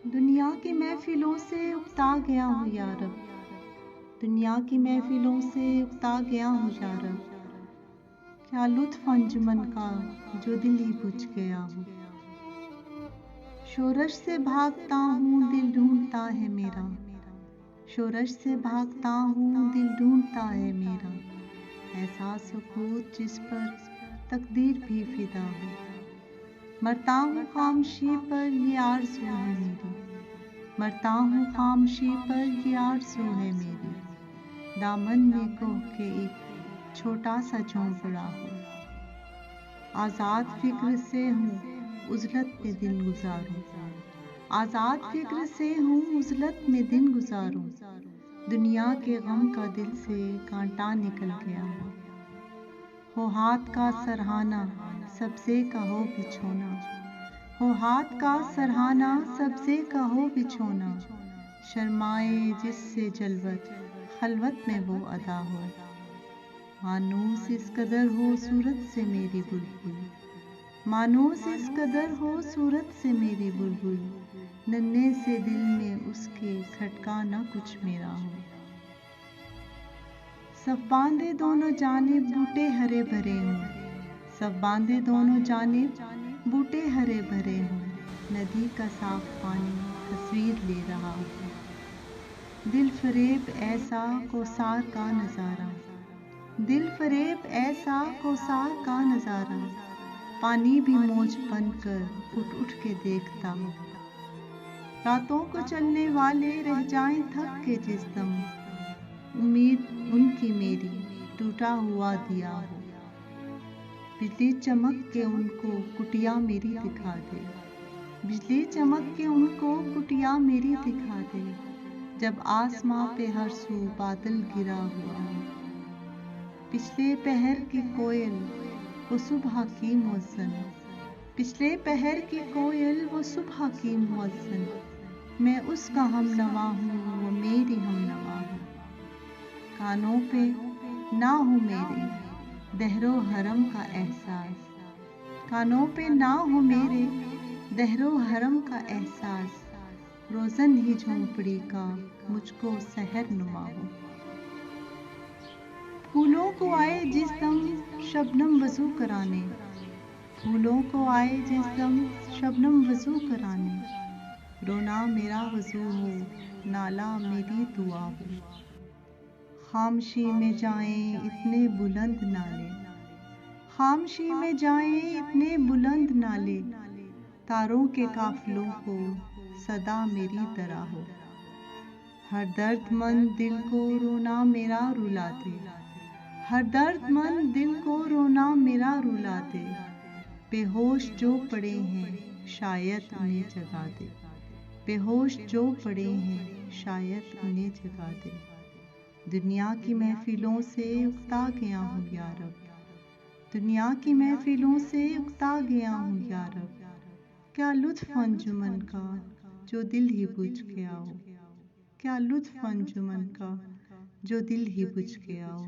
दुनिया की महफिलों से उकता गया हूँ या रब, दुनिया की महफिलों से उकता गया हूँ या रब। क्या लुत्फ अंजुमन का जो दिल ही बुझ गया हो। शोरश से भागता हूँ दिल ढूंढता है मेरा, शोरश से भागता हूँ दिल ढूंढता है मेरा। ऐसा सुकूत जिस पर तकदीर भी फिदा हो। मरता हूँ खामोशी पर ये आरज़ू है मेरी, मरता हूँ खामोशी पर ये आरज़ू है मेरी। दामन में कोह के एक छोटा सा झोंपड़ा हो। आज़ाद फिक्र से हूँ उज़लत में दिन गुजारूं, आज़ाद फिक्र से हूँ उज़लत में दिन गुजारूं। दुनिया के गम का दिल से कांटा निकल गया हो हाथ का सरहाना सबसे का हो बिछोना, हो हाथ का सरहाना सबसे का हो बिछोना। शर्माए जिससे जलवत खलवत में वो अदा हो। मानूस इस कदर हो सूरत से मेरी बुलबुल, मानूस इस कदर हो सूरत से मेरी बुलबुल। नन्हे से दिल में उसके खटका न कुछ मेरा हो। सब बांधे दोनों जानिब बूटे हरे भरे हों, सब बांधे दोनों जानिब बूटे हरे भरे हों। नदी का साफ पानी तस्वीर ले रहा हो। दिल फरेब ऐसा कौसार का नज़ारा, दिल फरेब ऐसा कौसार का नज़ारा। पानी भी मौज बनकर उठ उठ के देखता हो। रातों को चलने वाले रह जाएं थक के जिस दम, उम्मीद उनकी मेरी टूटा हुआ दिया हो। बिजली चमक के उनको कुटिया मेरी दिखा दे, बिजली चमक के उनको कुटिया मेरी दिखा दे। जब आसमां पे हर सू बादल गिरा हुआ हो। पिछले पहर की कोयल वो सुबह की मौसम, पिछले पहर की कोयल वो सुबह की मौसम। मैं उसका हमनवा हूँ वो मेरी हमनवा है। कानों पे ना हो मेरे दहरो हरम का एहसास, कानों पे ना हो मेरे दहरो हरम का एहसास। रोज़न ही झोंपड़ी का मुझको सहर नुमा हो। फूलों को आए जिस दम शबनम वज़ू कराने, फूलों को आए जिस दम शबनम वज़ू कराने। रोना मेरा वज़ू हो नाला मेरी दुआ हो। खामोशी में जाएं इतने बुलंद नाले, खामोशी में जाएं इतने बुलंद नाले। तारों के काफिलों को सदा मेरी तरह हो। हर दर्दमंद दिल को रोना मेरा रुला दे, हर दर्दमंद दिल को रोना मेरा रुला दे। बेहोश जो पड़े हैं शायद उन्हें जगा दे, बेहोश जो पड़े हैं शायद उन्हें जगा दे। दुनिया की महफिलों से उकता गया हूँ या रब, दुनिया की महफिलों से उकता गया हूँ या रब। क्या लुत्फ अंजुमन का जो दिल ही बुझ गया हो, क्या लुत्फ अंजुमन का जो दिल ही बुझ गया हो।